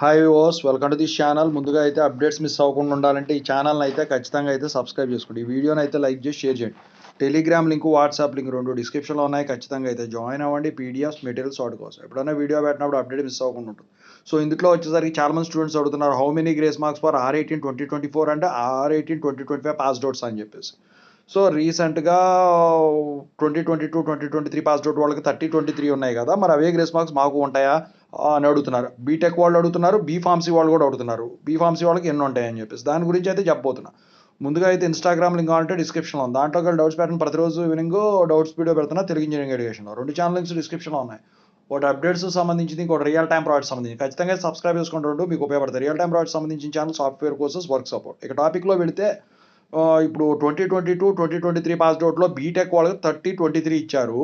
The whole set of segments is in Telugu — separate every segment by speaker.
Speaker 1: Hi viewers, welcome to this channel. ముందుగా అయితే అప్డేట్స్ మిస్ అవ్వకుండా ఉండాలంటే ఈ ఛానల్ని అయితే ఖచ్చితంగా అయితే సబ్స్క్రైబ్ చేసుకోండి. ఈ వీడియోని అయితే లైక్ చేసి షేర్ చేయండి. టెలిగ్రామ్ లింక్, వాట్సాప్ లింక్ రెండు డిస్క్రిప్షన్లో ఉన్నాయి. ఖచ్చితంగా అయితే జాయిన్ అవ్వండి. పీడిఎఫ్స్, మెటీరియల్స్ వాటి కోసం ఎప్పుడైనా వీడియో పెట్టినప్పుడు అప్డేట్ మిస్ అవ్వకుండా ఉంటుంది. సో ఇందులో వచ్చేసరికి చాలామంది స్టూడెంట్స్ అడుగుతున్నారు, how many grace marks for R18 2024 అంటే R18 2025 పాస్డ్ అవుట్స్ అని చెప్పేసి. సో రీసెంట్గా 2022 2023 పాస్డ్ అవుట్ వాళ్ళకి 30-23 ఉన్నాయి కదా, మరి అవే గ్రేస్ మార్క్స్ మాకు ఉంటాయా అని అడుగుతున్నారు. బీటెక్ వాళ్ళు అడుగుతున్నారు, బీఫార్మసీ వాళ్ళు కూడా అడుగుతున్నారు, బీఫార్మసీ వాళ్ళకి ఎన్ని ఉంటాయని చెప్పేసి. దాని గురించి అయితే చెప్పబోతున్నా. ముందుగా అయితే ఇన్స్టాగ్రామ్ లింక్ అంటే డిస్క్రిప్షన్లో ఉంది. దాంట్లో డౌట్స్ పెట్టిన ప్రతిరోజు ఈవినింగ్ డౌట్స్ వీడియో పెడుతున్నా తెలుగు ఇంజనీరింగ్ ఎడ్యుకేషన్లో. రెండు ఛానల్ లింక్స్ డిస్క్రిప్షన్లో ఉన్నాయి. ఒకటి అప్డేట్స్ సంబంధించింది, ఇంకోటి రియల్ టైం ప్రాజెక్ట్ సంబంధించి. ఖచ్చితంగా సబ్స్క్రైబ్ చేసుకుంటూ ఉంటూ మీకు ఉపయోగపడతాయి. రియల్ టైం ప్రాజెక్ట్ సంబంధించిన channel software courses, work support. ఇక టాపిక్లో వెళితే ఇప్పుడు 2022 2023 పాస్డ్ అవుట్లో బీటెక్ వాళ్ళకి 30-23 ఇచ్చారు.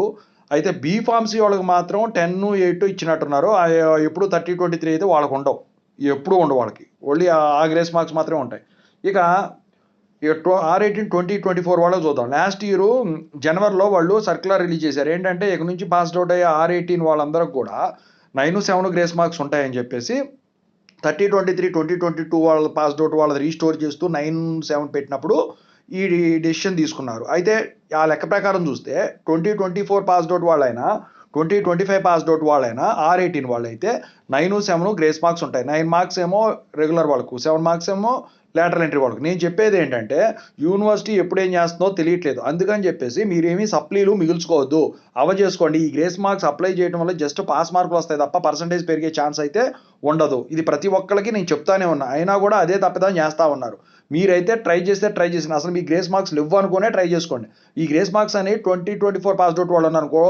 Speaker 1: అయితే బీఫార్మసీ వాళ్ళకి మాత్రం 10-8 ఇచ్చినట్టున్నారు. ఎప్పుడు 30-23 అయితే వాళ్ళకు ఉండవు, ఎప్పుడు ఉండవు వాళ్ళకి. ఓన్లీ ఆ గ్రేస్ మార్క్స్ మాత్రమే ఉంటాయి. ఇక R18 2024 వాళ్ళకి చూద్దాం. లాస్ట్ ఇయర్ జనవరిలో వాళ్ళు సర్క్యులర్ రిలీజ్ చేశారు. ఏంటంటే ఇక నుంచి పాస్డ్ అవుట్ అయ్యే R18 వాళ్ళందరికి కూడా 9-7 గ్రేస్ మార్క్స్ ఉంటాయని చెప్పేసి 30-23 2022 వాళ్ళ పాస్డ్ అవుట్ వాళ్ళది రీస్టోర్ చేస్తూ 9-7 పెట్టినప్పుడు ఈ డెసిషన్ తీసుకున్నారు. అయితే ఆ లెక్క ప్రకారం చూస్తే 2024 పాస్డ్ అవుట్ వాళ్ళైనా 2025 పాస్డ్ అవుట్ వాళ్ళైనా R18 వాళ్ళైతే 9-7 గ్రేస్ మార్క్స్ ఉంటాయి. 9 మార్క్స్ ఏమో రెగ్యులర్ వాళ్ళకు, 7 మార్క్స్ ఏమో లేటరల్ ఎంట్రీ వాళ్ళకి. నేను చెప్పేది ఏంటంటే యూనివర్సిటీ ఎప్పుడేం చేస్తుందో తెలియట్లేదు. అందుకని చెప్పేసి మీరేమీ సప్లీలు మిగుల్చుకోవద్దు, చేసుకోండి. ఈ గ్రేస్ మార్క్స్ అప్లై చేయడం వల్ల జస్ట్ పాస్ మార్కులు వస్తాయి తప్ప పర్సంటేజ్ పెరిగే ఛాన్స్ అయితే ఉండదు. ఇది ప్రతి ఒక్కరికి నేను చెప్తానే ఉన్నా, అయినా కూడా అదే తప్పిదం చేస్తూ ఉన్నారు. మీరైతే ట్రై చేసిన అసలు మీ గ్రేస్ మార్క్స్ ఇవ్వు అనుకునే ట్రై చేసుకోండి. ఈ గ్రేస్ మార్క్స్ అని 2024 పాస్డ్ అవుట్ వాళ్ళు అనుకో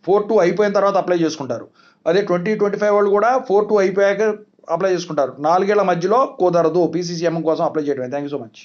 Speaker 1: 4-2 అయిపోయిన తర్వాత అప్లై చేసుకుంటారు. అదే 2025 వాళ్ళు కూడా 4-2 అయిపోయాక అప్లై చేసుకుంటారు. 4 ఏళ్ల మధ్యలో కుదరదు. PCCM కోసం అప్లై చేయడమే. Thank you so much.